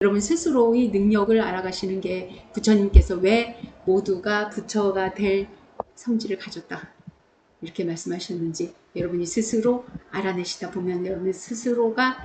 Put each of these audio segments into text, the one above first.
여러분 스스로의 능력을 알아가시는 게 부처님께서 왜 모두가 부처가 될 성질을 가졌다 이렇게 말씀하셨는지 여러분이 스스로 알아내시다 보면 여러분 스스로가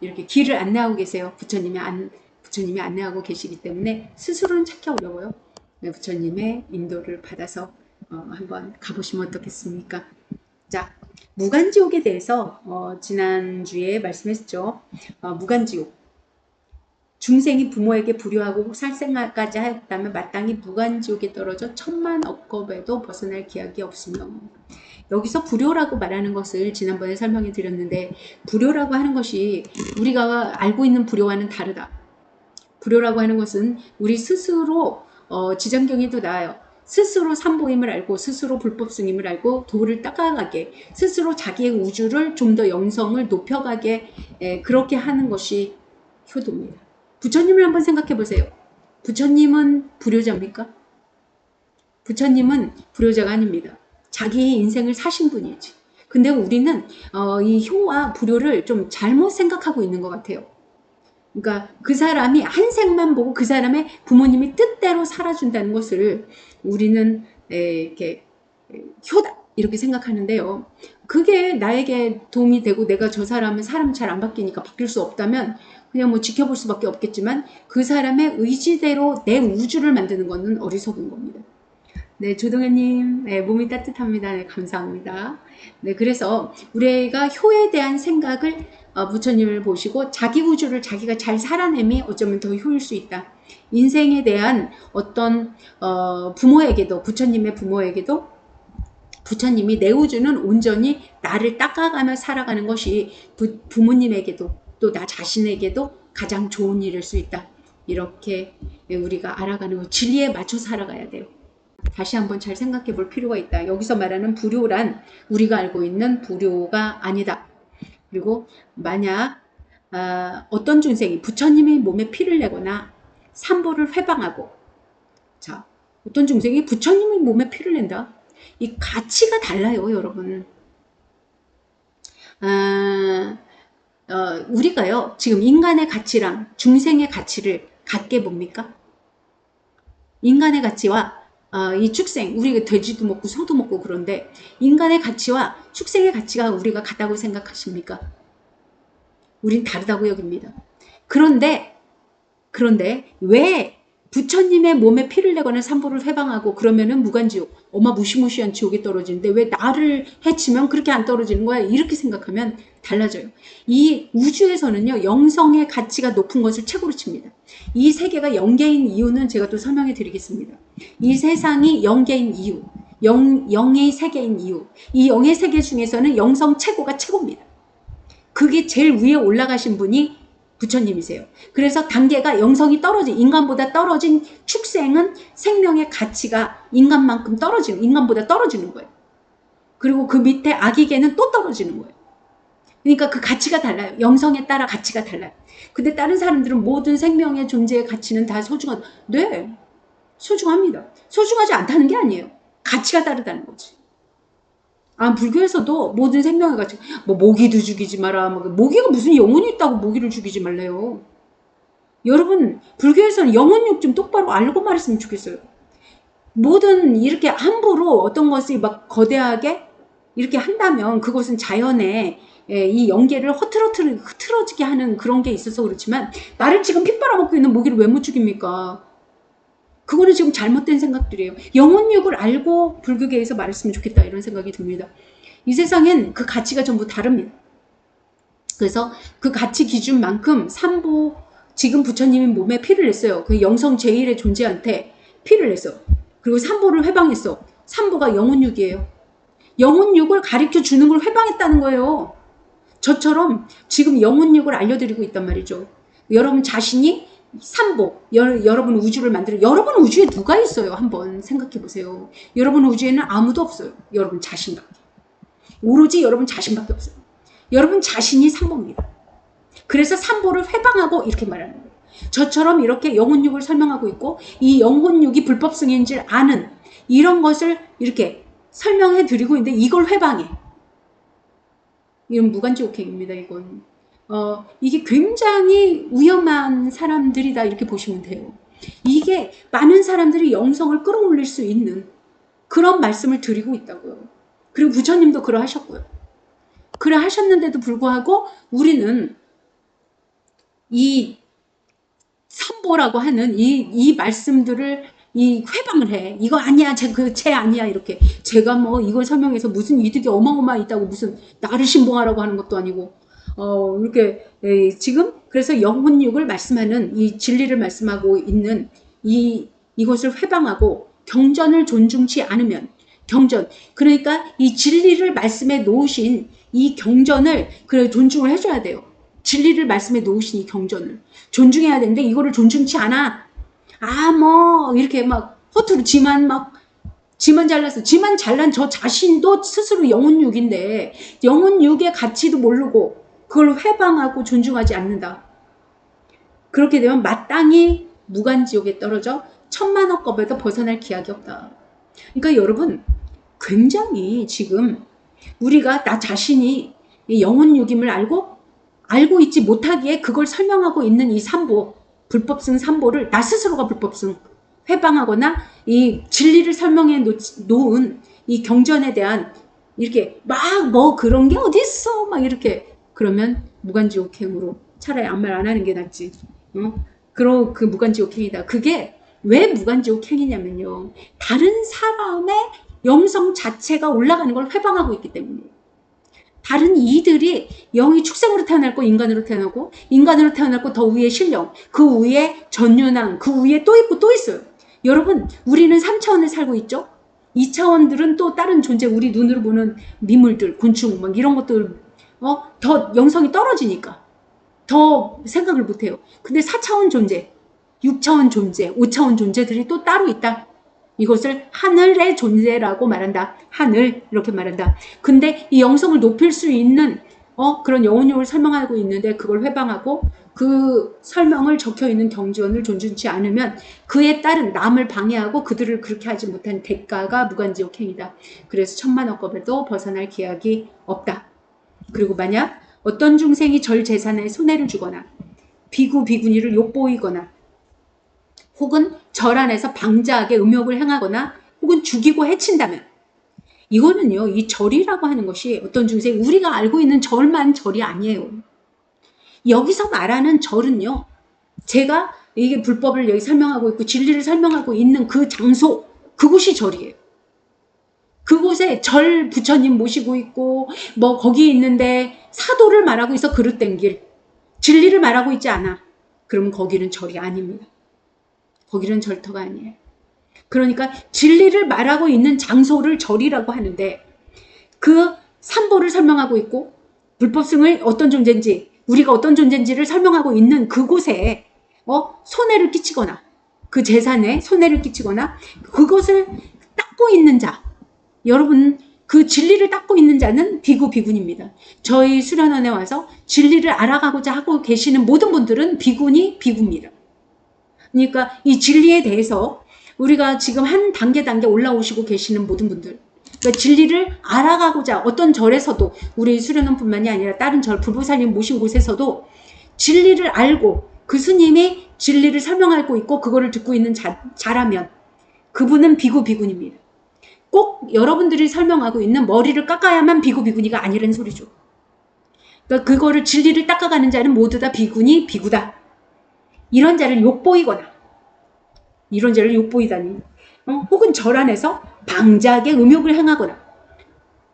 이렇게 길을 안내하고 계세요. 부처님이 안내하고 계시기 때문에 스스로는 찾기 어려워요. 부처님의 인도를 받아서 한번 가보시면 어떻겠습니까? 자, 무간지옥에 대해서 지난주에 말씀했죠. 무간지옥. 중생이 부모에게 불효하고 살생까지 하였다면 마땅히 무간지옥에 떨어져 천만 억겁에도 벗어날 기약이 없으며, 여기서 불효라고 말하는 것을 지난번에 설명해 드렸는데, 불효라고 하는 것이 우리가 알고 있는 불효와는 다르다. 불효라고 하는 것은 우리 스스로 지장경에도 나와요. 스스로 삼보임을 알고 스스로 불법승임을 알고 도를 닦아가게 스스로 자기의 우주를 좀 더 영성을 높여가게 그렇게 하는 것이 효도입니다. 부처님을 한번 생각해 보세요. 부처님은 불효자입니까? 부처님은 불효자가 아닙니다. 자기 인생을 사신 분이지. 근데 우리는 이 효와 불효를 좀 잘못 생각하고 있는 것 같아요. 그러니까 그 사람이 한 생만 보고 그 사람의 부모님이 뜻대로 살아준다는 것을 우리는 이렇게 효다 이렇게 생각하는데요. 그게 나에게 도움이 되고 내가 저 사람은 사람 잘 안 바뀌니까 바뀔 수 없다면 그냥 뭐 지켜볼 수밖에 없겠지만 그 사람의 의지대로 내 우주를 만드는 것은 어리석은 겁니다. 네, 조동현님, 네, 몸이 따뜻합니다. 네, 감사합니다. 네, 그래서 우리가 효에 대한 생각을 부처님을 보시고 자기 우주를 자기가 잘 살아내미 어쩌면 더 효일 수 있다. 인생에 대한 어떤 부모에게도 부처님의 부모에게도 부처님이 내 우주는 온전히 나를 닦아가며 살아가는 것이 부모님에게도 또 나 자신에게도 가장 좋은 일일 수 있다. 이렇게 우리가 알아가는 거 진리에 맞춰 살아가야 돼요. 다시 한번 잘 생각해 볼 필요가 있다. 여기서 말하는 불효란 우리가 알고 있는 불효가 아니다. 그리고 만약 어떤 중생이 부처님의 몸에 피를 내거나 삼보를 회방하고, 자, 어떤 중생이 부처님의 몸에 피를 낸다. 이 가치가 달라요, 여러분. 우리가요, 지금 인간의 가치랑 중생의 가치를 같게 봅니까? 인간의 가치와 이 축생, 우리가 돼지도 먹고 소도 먹고 그런데 인간의 가치와 축생의 가치가 우리가 같다고 생각하십니까? 우린 다르다고 여깁니다. 그런데 왜 부처님의 몸에 피를 내거나 삼보를 회방하고 그러면은 무간지옥, 무시무시한 지옥에 떨어지는데 왜 나를 해치면 그렇게 안 떨어지는 거야? 이렇게 생각하면 달라져요. 이 우주에서는요, 영성의 가치가 높은 것을 최고로 칩니다. 이 세계가 영계인 이유는 제가 또 설명해 드리겠습니다. 이 세상이 영계인 이유, 영의 세계인 이유, 이 영의 세계 중에서는 영성 최고가 최고입니다. 그게 제일 위에 올라가신 분이 부처님이세요. 그래서 단계가 영성이 떨어진, 인간보다 떨어진 축생은 생명의 가치가 인간만큼 인간보다 떨어지는 거예요. 그리고 그 밑에 아기계는 또 떨어지는 거예요. 그러니까 그 가치가 달라요. 영성에 따라 가치가 달라요. 근데 다른 사람들은 모든 생명의 존재의 가치는 다 소중하다. 네, 소중합니다. 소중하지 않다는 게 아니에요. 가치가 다르다는 거지. 불교에서도 모든 생명의 가치, 모기도 죽이지 마라. 모기가 무슨 영혼이 있다고 모기를 죽이지 말래요. 여러분, 불교에서는 영혼욕 좀 똑바로 알고 말했으면 좋겠어요. 모든 이렇게 함부로 어떤 것이 막 거대하게 이렇게 한다면 그것은 자연의 이 영계를 흐트러지게 하는 그런 게 있어서 그렇지만 나를 지금 피 빨아먹고 있는 모기를 왜 못 죽입니까? 그거는 지금 잘못된 생각들이에요. 영혼육을 알고 불교계에서 말했으면 좋겠다 이런 생각이 듭니다. 이 세상엔 그 가치가 전부 다릅니다. 그래서 그 가치 기준만큼 삼보, 지금 부처님이 몸에 피를 냈어요. 그 영성 제1의 존재한테 피를 냈어. 그리고 삼보를 회방했어. 삼보가 영혼육이에요. 영혼육을 가르쳐 주는 걸 회방했다는 거예요. 저처럼 지금 영혼육을 알려드리고 있단 말이죠. 여러분 자신이 삼보, 여러분 우주를 만들어. 여러분 우주에 누가 있어요? 한번 생각해 보세요. 여러분 우주에는 아무도 없어요. 여러분 자신밖에. 오로지 여러분 자신밖에 없어요. 여러분 자신이 삼보입니다. 그래서 삼보를 회방하고 이렇게 말하는 거예요. 저처럼 이렇게 영혼육을 설명하고 있고 이 영혼육이 불법승인 줄 아는 이런 것을 이렇게 설명해 드리고 있는데 이걸 회방해. 이건 무간지옥행입니다. 이건 이게 굉장히 위험한 사람들이다 이렇게 보시면 돼요. 이게 많은 사람들이 영성을 끌어올릴 수 있는 그런 말씀을 드리고 있다고요. 그리고 부처님도 그러하셨고요. 그러하셨는데도 불구하고 우리는 이 선보라고 하는 이 말씀들을 회방을 해. 이거 아니야, 쟤 아니야, 이렇게. 제가 뭐 이걸 설명해서 무슨 이득이 어마어마 있다고 무슨 나를 신봉하라고 하는 것도 아니고, 이렇게, 지금 그래서 영혼육을 말씀하는 이 진리를 말씀하고 있는 이것을 회방하고 경전을 존중치 않으면, 그러니까 이 진리를 말씀해 놓으신 이 경전을 존중을 해줘야 돼요. 진리를 말씀해 놓으신 이 경전을 존중해야 되는데 이거를 존중치 않아. 이렇게 막 허투루 지만 잘랐어. 지만 잘난 저 자신도 스스로 영혼육인데 영혼육의 가치도 모르고 그걸 회방하고 존중하지 않는다. 그렇게 되면 마땅히 무간지옥에 떨어져 천만억겁에도 벗어날 기약이 없다. 그러니까 여러분 굉장히 지금 우리가 나 자신이 영혼육임을 알고 있지 못하기에 그걸 설명하고 있는 이 삼보, 불법승 삼보를 나 스스로가 불법승 회방하거나 이 진리를 설명해 놓은 이 경전에 대한 이렇게 그런 게 어딨어 막 이렇게 그러면 무간지옥행으로 차라리 아무 말 안 하는 게 낫지. 그 무간지옥행이다. 그게 왜 무간지옥행이냐면요. 다른 사람의 영성 자체가 올라가는 걸 회방하고 있기 때문이에요. 다른 이들이 영이 축생으로 태어났고 인간으로 태어났고 더 위에 신령, 그 위에 전윤왕, 그 위에 또 있고 또 있어요. 여러분 우리는 3차원을 살고 있죠. 2차원들은 또 다른 존재, 우리 눈으로 보는 미물들, 곤충 막 이런 것들 더 영성이 떨어지니까 더 생각을 못해요. 근데 4차원 존재, 6차원 존재, 5차원 존재들이 또 따로 있다. 이것을 하늘의 존재라고 말한다. 하늘 이렇게 말한다. 근데 이 영성을 높일 수 있는 그런 영혼육을 설명하고 있는데 그걸 회방하고 그 설명을 적혀있는 경전을 존중치 않으면 그에 따른 남을 방해하고 그들을 그렇게 하지 못한 대가가 무간지옥행이다. 그래서 천만억겁에도 벗어날 기약이 없다. 그리고 만약 어떤 중생이 절 재산에 손해를 주거나 비구 비구니를 욕보이거나 혹은 절 안에서 방자하게 음욕을 행하거나 혹은 죽이고 해친다면 이거는요. 이 절이라고 하는 것이 어떤 중생 우리가 알고 있는 절만 절이 아니에요. 여기서 말하는 절은요. 제가 이게 불법을 여기 설명하고 있고 진리를 설명하고 있는 그 장소 그곳이 절이에요. 그곳에 절 부처님 모시고 있고 뭐 거기 있는데 사도를 말하고 있어 그릇된 길 진리를 말하고 있지 않아. 그러면 거기는 절이 아닙니다. 거기는 절터가 아니에요. 그러니까 진리를 말하고 있는 장소를 절이라고 하는데 그 삼보를 설명하고 있고 불법승을 어떤 존재인지 우리가 어떤 존재인지를 설명하고 있는 그곳에 손해를 끼치거나 그 재산에 손해를 끼치거나 그것을 닦고 있는 자 여러분 그 진리를 닦고 있는 자는 비구 비군입니다. 저희 수련원에 와서 진리를 알아가고자 하고 계시는 모든 분들은 비군이 비구입니다. 그러니까 이 진리에 대해서 우리가 지금 한 단계 올라오시고 계시는 모든 분들 그러니까 진리를 알아가고자 어떤 절에서도 우리 수련원뿐만이 아니라 다른 절 불보살님 모신 곳에서도 진리를 알고 그 스님이 진리를 설명하고 있고 그거를 듣고 있는 자라면 그분은 비구 비군입니다. 꼭 여러분들이 설명하고 있는 머리를 깎아야만 비구 비군이가 아니라는 소리죠. 그러니까 그거를 진리를 닦아가는 자는 모두 다 비군이 비구다. 이런 자를 욕보이다니 혹은 절 안에서 방자하게 음욕을 행하거나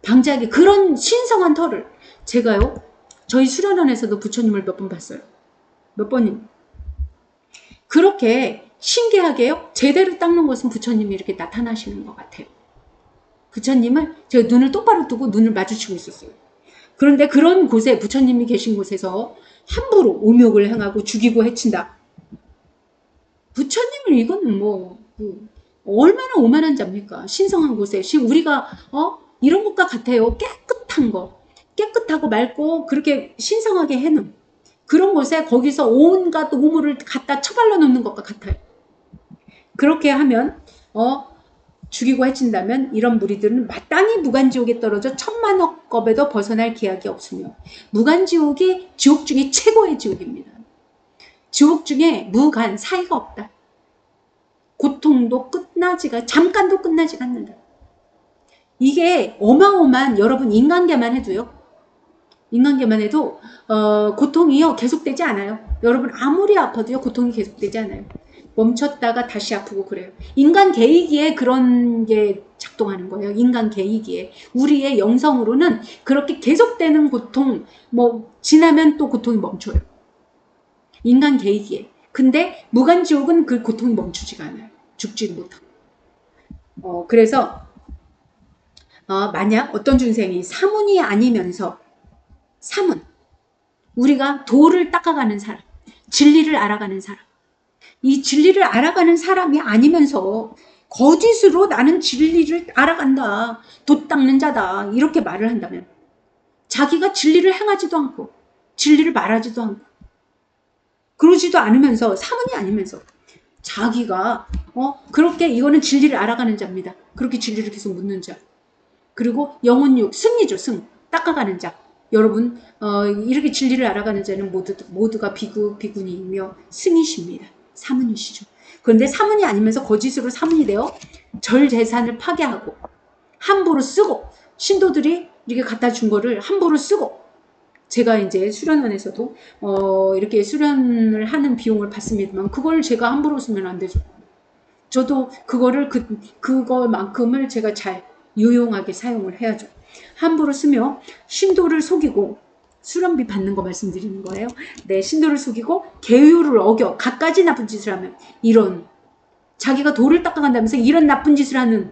방자하게 그런 신성한 터를 제가요 저희 수련원에서도 부처님을 몇 번 봤어요. 몇 번이 그렇게 신기하게요 제대로 닦는 것은 부처님이 이렇게 나타나시는 것 같아요. 부처님을 제가 눈을 똑바로 뜨고 눈을 마주치고 있었어요. 그런데 그런 곳에 부처님이 계신 곳에서 함부로 음욕을 행하고 죽이고 해친다. 부처님을 이거는 얼마나 오만한 자입니까? 신성한 곳에 우리가 이런 것과 같아요. 깨끗하고 맑고 그렇게 신성하게 해놓은 그런 곳에 거기서 온갖 오물을 갖다 처발라 놓는 것과 같아요. 그렇게 하면 죽이고 해친다면 이런 무리들은 마땅히 무간지옥에 떨어져 천만억겁에도 벗어날 기약이 없으며 무간지옥이 지옥 중에 최고의 지옥입니다. 지옥 중에 무간 사이가 없다. 고통도 잠깐도 끝나지가 않는다. 이게 어마어마한 여러분 인간계만 해도요. 인간계만 해도 고통이요 계속되지 않아요. 여러분 아무리 아파도요 고통이 계속되지 않아요. 멈췄다가 다시 아프고 그래요. 인간 개이기에 그런 게 작동하는 거예요. 인간 개이기에 우리의 영성으로는 그렇게 계속되는 고통 지나면 또 고통이 멈춰요. 인간 개이기에. 근데 무간지옥은 그 고통이 멈추지가 않아요. 죽지 못하고. 그래서 만약 어떤 중생이 사문이 아니면서 사문, 우리가 도를 닦아가는 사람, 진리를 알아가는 사람, 이 진리를 알아가는 사람이 아니면서 거짓으로 나는 진리를 알아간다, 도 닦는 자다 이렇게 말을 한다면 자기가 진리를 행하지도 않고 진리를 말하지도 않고 그러지도 않으면서 사문이 아니면서 자기가 그렇게 이거는 진리를 알아가는 자입니다. 그렇게 진리를 계속 묻는 자. 그리고 영혼육 승리죠. 승 닦아가는 자. 여러분 이렇게 진리를 알아가는 자는 모두가 비구니이며 승이십니다. 사문이시죠. 그런데 사문이 아니면서 거짓으로 사문이 되어 절 재산을 파괴하고 함부로 쓰고 신도들이 이렇게 갖다 준 거를 함부로 쓰고 제가 이제 수련원에서도 이렇게 수련을 하는 비용을 받습니다만 그걸 제가 함부로 쓰면 안 되죠. 저도 그거를 그거만큼을 제가 잘 유용하게 사용을 해야죠. 함부로 쓰며 신도를 속이고 수련비 받는 거 말씀드리는 거예요. 네, 신도를 속이고 계율을 어겨 갖가지 나쁜 짓을 하면 이런 자기가 도를 닦아간다면서 이런 나쁜 짓을 하는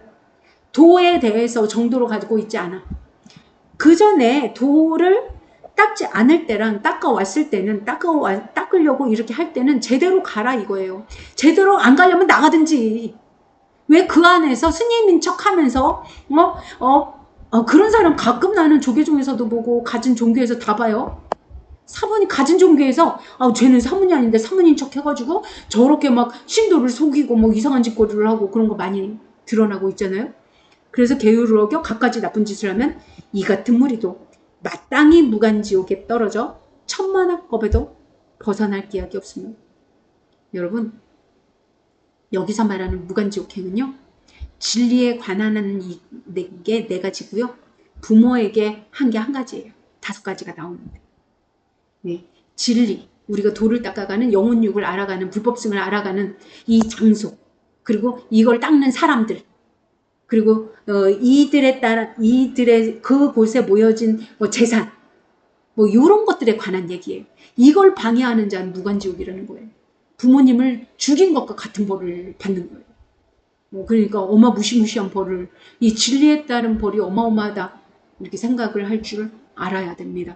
도에 대해서 정도로 가지고 있지 않아. 그 전에 도를 닦지 않을 때랑 닦아왔을 때는 닦으려고 이렇게 할 때는 제대로 가라 이거예요. 제대로 안 가려면 나가든지. 왜 그 안에서 스님인 척 하면서 그런 사람 가끔 나는 조계종에서도 보고 가진 종교에서 다 봐요. 사문이 가진 종교에서 쟤는 사문이 아닌데 사문인 척 해가지고 저렇게 막 신도를 속이고 이상한 짓거리를 하고 그런 거 많이 드러나고 있잖아요. 그래서 계율을 어겨 갖가지 나쁜 짓을 하면 이 같은 무리도 마땅히 무간지옥에 떨어져 천만억겁에도 벗어날 기약이 없습니다. 여러분 여기서 말하는 무간지옥행은요. 진리에 관한 게 4가지고요. 부모에게 한 게 1가지예요. 5가지가 나오는데. 네, 진리, 우리가 도를 닦아가는 영혼육을 알아가는 불법승을 알아가는 이 장소 그리고 이걸 닦는 사람들 그리고 이들의 그곳에 모여진 재산 이런 것들에 관한 얘기예요. 이걸 방해하는 자는 무간지옥이라는 거예요. 부모님을 죽인 것과 같은 벌을 받는 거예요. 그러니까 무시무시한 벌을 이 진리에 따른 벌이 어마어마하다 이렇게 생각을 할 줄 알아야 됩니다.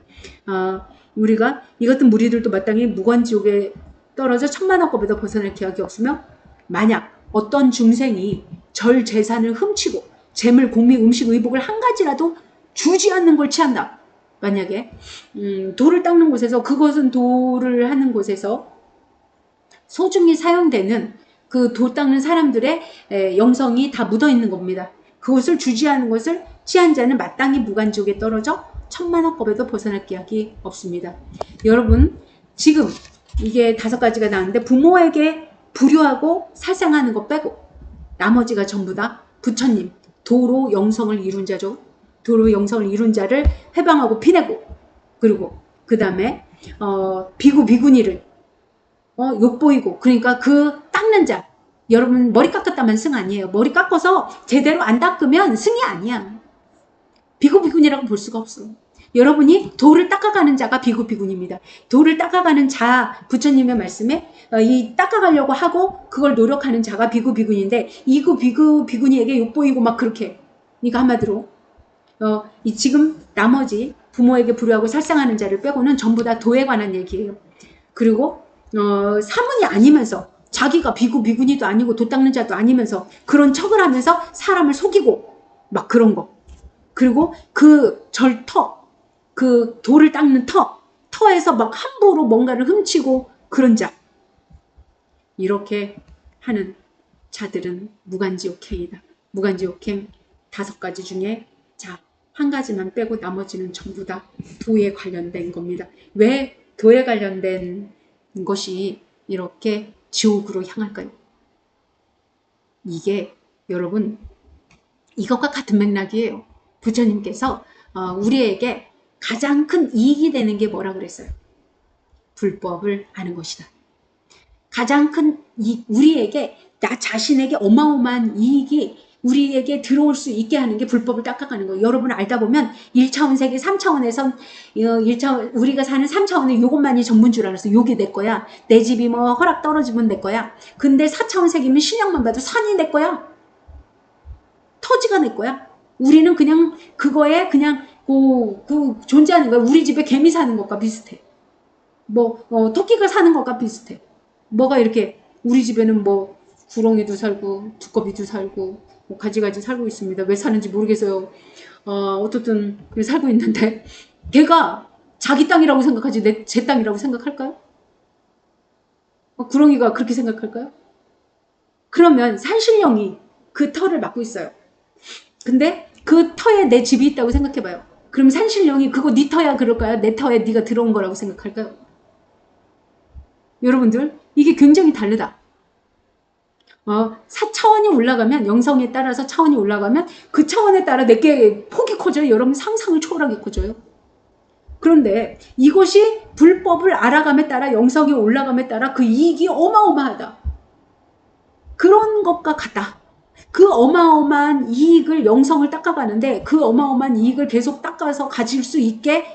우리가 이 같은 무리들도 마땅히 무간지옥에 떨어져 천만억겁에도 벗어날 기약이 없으며 만약 어떤 중생이 절 재산을 훔치고 재물, 공미, 음식, 의복을 1가지라도 주지 않는 걸 취한다. 만약에 도를 닦는 곳에서 그것은 도를 하는 곳에서 소중히 사용되는 그 도 닦는 사람들의 영성이 다 묻어있는 겁니다. 그것을 주지하는 것을 취한 자는 마땅히 무간지옥에 떨어져 천만억겁에도 벗어날 기약이 없습니다. 여러분 지금 이게 5가지가 나왔는데 부모에게 불효하고 살상하는 거 빼고 나머지가 전부 다 부처님 도로 영성을 이룬 자죠. 도로 영성을 이룬 자를 해방하고 피내고 그리고 그 다음에 비구 비구니를 욕보이고 그러니까 그 닦는 자 여러분 머리 깎았다면 승 아니에요. 머리 깎아서 제대로 안 닦으면 승이 아니야. 비구 비구니라고 볼 수가 없어. 여러분이 도를 닦아가는 자가 비구 비구니입니다. 도를 닦아가는 자 부처님의 말씀에 이 닦아가려고 하고 그걸 노력하는 자가 비구 비구니인데 이구 비구 비구니에게 욕보이고 막 그렇게 그러니까 한마디로 이 지금 나머지 부모에게 불효하고 살상하는 자를 빼고는 전부 다 도에 관한 얘기예요. 그리고 사문이 아니면서 자기가 비구 비구니도 아니고 도 닦는 자도 아니면서 그런 척을 하면서 사람을 속이고 막 그런 거. 그리고 그 절터 그 도를 닦는 터에서 막 함부로 뭔가를 훔치고 그런 자 이렇게 하는 자들은 무간지옥행이다. 무간지옥행 5가지 중에 자, 한 가지만 빼고 나머지는 전부 다 도에 관련된 겁니다. 왜 도에 관련된 것이 이렇게 지옥으로 향할까요? 이게 여러분 이것과 같은 맥락이에요. 부처님께서 우리에게 가장 큰 이익이 되는 게 뭐라 그랬어요? 불법을 아는 것이다. 가장 큰 우리에게 나 자신에게 어마어마한 이익이 우리에게 들어올 수 있게 하는 게 불법을 닦아가는 거예요. 여러분 알다 보면 1차원 세계 3차원에선 1차원 우리가 사는 3차원에 요것만이 전부인 줄 알았어. 요게 내 거야. 내 집이 뭐 허락 떨어지면 내 거야. 근데 4차원 세계면 신령만 봐도 산이 내 거야. 토지가 내 거야. 우리는 그냥 그거에 그냥 그 존재하는 거야. 우리 집에 개미 사는 것과 비슷해. 뭐 토끼가 사는 것과 비슷해. 뭐가 이렇게 우리 집에는 뭐 구렁이도 살고 두꺼비도 살고 뭐 가지가지 살고 있습니다. 왜 사는지 모르겠어요. 어떻든 살고 있는데 걔가 자기 땅이라고 생각하지 제 땅이라고 생각할까요? 구렁이가 그렇게 생각할까요? 그러면 산신령이 그 터를 맡고 있어요. 근데 그 터에 내 집이 있다고 생각해봐요. 그럼 산신령이 그거 네 터야 그럴까요? 내 터에 네가 들어온 거라고 생각할까요? 여러분들 이게 굉장히 다르다. 4차원이 올라가면 영성에 따라서 차원이 올라가면 그 차원에 따라 내게 폭이 커져요. 여러분 상상을 초월하게 커져요. 그런데 이것이 불법을 알아감에 따라 영성이 올라감에 따라 그 이익이 어마어마하다. 그런 것과 같다. 그 어마어마한 이익을 영성을 닦아가는데 그 어마어마한 이익을 계속 닦아서 가질 수 있게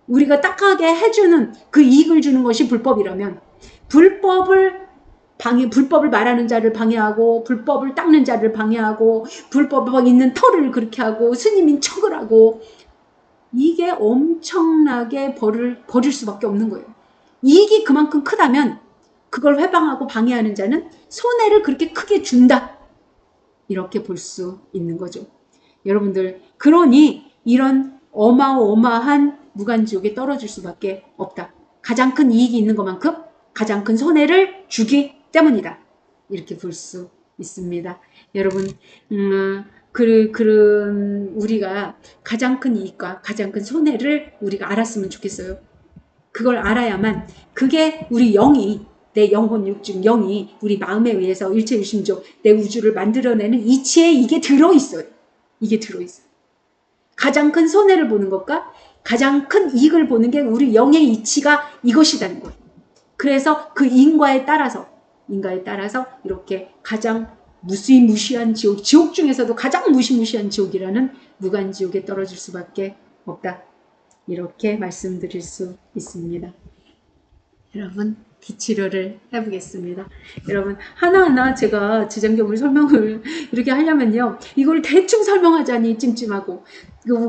우리가 닦아게 해주는 그 이익을 주는 것이 불법이라면 불법을 말하는 자를 방해하고 불법을 닦는 자를 방해하고 불법에 있는 터를 그렇게 하고 스님인 척을 하고 이게 엄청나게 벌일 수밖에 없는 거예요. 이익이 그만큼 크다면 그걸 회방하고 방해하는 자는 손해를 그렇게 크게 준다. 이렇게 볼 수 있는 거죠. 여러분들 그러니 이런 어마어마한 무간지옥에 떨어질 수밖에 없다. 가장 큰 이익이 있는 것만큼 가장 큰 손해를 주기 때문이다. 이렇게 볼 수 있습니다. 여러분 그런 우리가 가장 큰 이익과 가장 큰 손해를 우리가 알았으면 좋겠어요. 그걸 알아야만 그게 우리 영이 내 영혼 육중 영이 우리 마음에 의해서 일체유심조 내 우주를 만들어내는 이치에 이게 들어있어요. 이게 들어있어요. 가장 큰 손해를 보는 것과 가장 큰 이익을 보는 게 우리 영의 이치가 이것이라는 거예요. 그래서 그 인과에 따라서 이렇게 가장 무시무시한 지옥 중에서도 가장 무시무시한 지옥이라는 무간지옥에 떨어질 수밖에 없다. 이렇게 말씀드릴 수 있습니다. 여러분 기치료를 해보겠습니다. 여러분 하나하나 제가 지장경을 설명을 이렇게 하려면요 이걸 대충 설명하자니 찜찜하고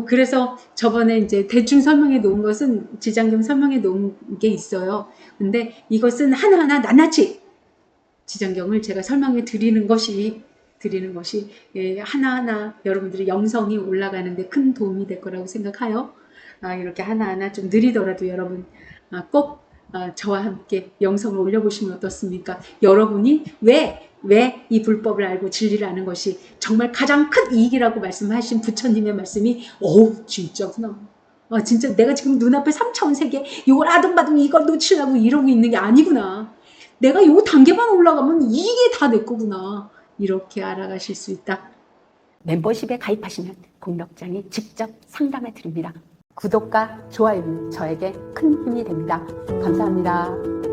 그래서 저번에 이제 대충 설명해 놓은 것은 지장경 설명해 놓은 게 있어요. 근데 이것은 하나하나 낱낱이 지장경을 제가 설명해 드리는 것이 하나하나 여러분들의 영성이 올라가는데 큰 도움이 될 거라고 생각하여 이렇게 하나하나 좀 느리더라도 여러분 꼭 저와 함께 영성을 올려보시면 어떻습니까? 여러분이 왜 이 불법을 알고 진리를 아는 것이 정말 가장 큰 이익이라고 말씀하신 부처님의 말씀이 진짜구나. 진짜 내가 지금 눈앞에 3차원 세계 이걸 아등바등 이걸 놓치려고 이러고 있는 게 아니구나. 내가 요 단계만 올라가면 이게 다 내 거구나. 이렇게 알아가실 수 있다. 멤버십에 가입하시면 공덕장이 직접 상담해 드립니다. 구독과 좋아요는 저에게 큰 힘이 됩니다. 감사합니다.